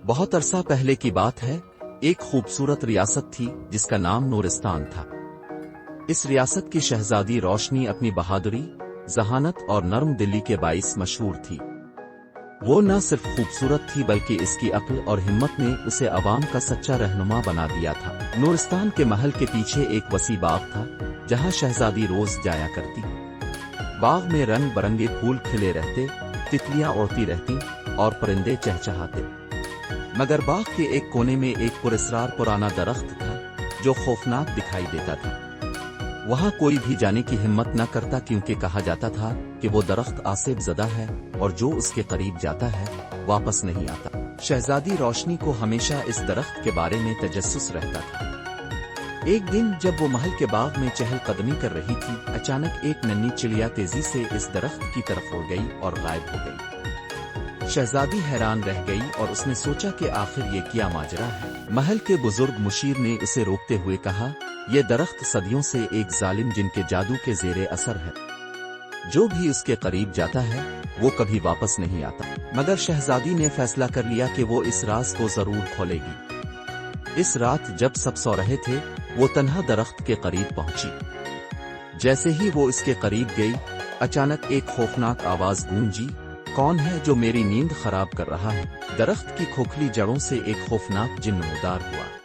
بہت عرصہ پہلے کی بات ہے، ایک خوبصورت ریاست تھی جس کا نام نورستان تھا۔ اس ریاست کی شہزادی روشنی اپنی بہادری، ذہانت اور نرم دلی کے باعث مشہور تھی۔ وہ نہ صرف خوبصورت تھی بلکہ اس کی عقل اور ہمت نے اسے عوام کا سچا رہنما بنا دیا تھا۔ نورستان کے محل کے پیچھے ایک وسیع باغ تھا جہاں شہزادی روز جایا کرتی۔ باغ میں رنگ برنگے پھول کھلے رہتے، تتلیاں اڑتی رہتی اور پرندے چہچہاتے، مگر باغ کے ایک کونے میں ایک پراسرار پرانا درخت تھا جو خوفناک دکھائی دیتا تھا۔ وہاں کوئی بھی جانے کی ہمت نہ کرتا کیونکہ کہا جاتا تھا کہ وہ درخت عاصب زدہ ہے اور جو اس کے قریب جاتا ہے واپس نہیں آتا۔ شہزادی روشنی کو ہمیشہ اس درخت کے بارے میں تجسس رہتا تھا۔ ایک دن جب وہ محل کے باغ میں چہل قدمی کر رہی تھی، اچانک ایک ننھی چڑیا تیزی سے اس درخت کی طرف اڑ گئی اور غائب ہو گئی۔ شہزادی حیران رہ گئی اور اس نے سوچا کہ آخر یہ کیا ماجرا ہے۔ محل کے بزرگ مشیر نے اسے روکتے ہوئے کہا، یہ درخت صدیوں سے ایک ظالم جن کے جادو کے زیر اثر ہے۔ جو بھی اس کے قریب جاتا ہے وہ کبھی واپس نہیں آتا۔ مگر شہزادی نے فیصلہ کر لیا کہ وہ اس راز کو ضرور کھولے گی۔ اس رات جب سب سو رہے تھے، وہ تنہا درخت کے قریب پہنچی۔ جیسے ہی وہ اس کے قریب گئی، اچانک ایک خوفناک آواز گونجی، کون ہے جو میری نیند خراب کر رہا ہے؟ درخت کی کھوکھلی جڑوں سے ایک خوفناک جن نمودار ہوا۔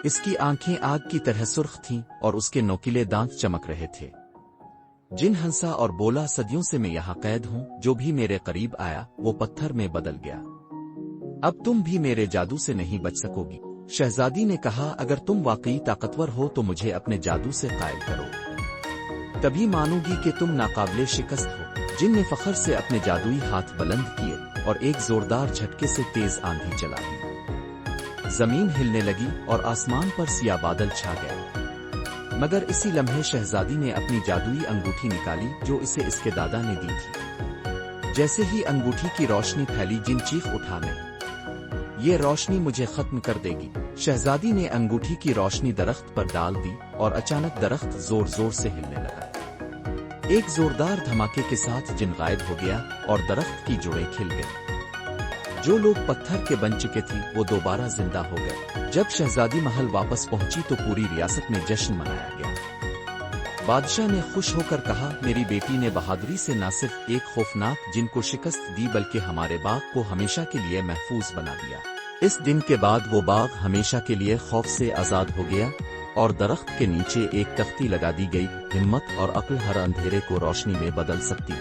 اس کی آنکھیں آگ کی طرح سرخ تھیں اور اس کے نوکیلے دانت چمک رہے تھے۔ جن ہنسا اور بولا، صدیوں سے میں یہاں قید ہوں، جو بھی میرے قریب آیا وہ پتھر میں بدل گیا۔ اب تم بھی میرے جادو سے نہیں بچ سکو گی۔ شہزادی نے کہا، اگر تم واقعی طاقتور ہو تو مجھے اپنے جادو سے قائل کرو، تبھی مانوں گی کہ تم ناقابل شکست ہو۔ جن نے فخر سے اپنے جادوئی ہاتھ بلند کیے اور ایک زوردار جھٹکے سے تیز آندھی چلا دی۔ زمین ہلنے لگی اور آسمان پر سیاہ بادل چھا گیا۔ مگر اسی لمحے شہزادی نے اپنی جادوئی انگوٹھی نکالی جو اسے اس کے دادا نے دی تھی۔ جیسے ہی انگوٹھی کی روشنی پھیلی، جن چیخ اٹھا، نہیں، یہ روشنی مجھے ختم کر دے گی۔ شہزادی نے انگوٹھی کی روشنی درخت پر ڈال دی اور اچانک درخت زور زور سے ہلنے لگا۔ ایک زوردار دھماکے کے ساتھ جن غائب ہو گیا اور درخت کی جڑیں کھل گئیں۔ جو لوگ پتھر کے بن چکے تھے وہ دوبارہ زندہ ہو گئے۔ جب شہزادی محل واپس پہنچی تو پوری ریاست میں جشن منایا گیا۔ بادشاہ نے خوش ہو کر کہا، میری بیٹی نے بہادری سے نہ صرف ایک خوفناک جن کو شکست دی بلکہ ہمارے باغ کو ہمیشہ کے لیے محفوظ بنا دیا۔ اس دن کے بعد وہ باغ ہمیشہ کے لیے خوف سے آزاد ہو گیا اور درخت کے نیچے ایک تختی لگا دی گئی، ہمت اور عقل ہر اندھیرے کو روشنی میں بدل سکتی۔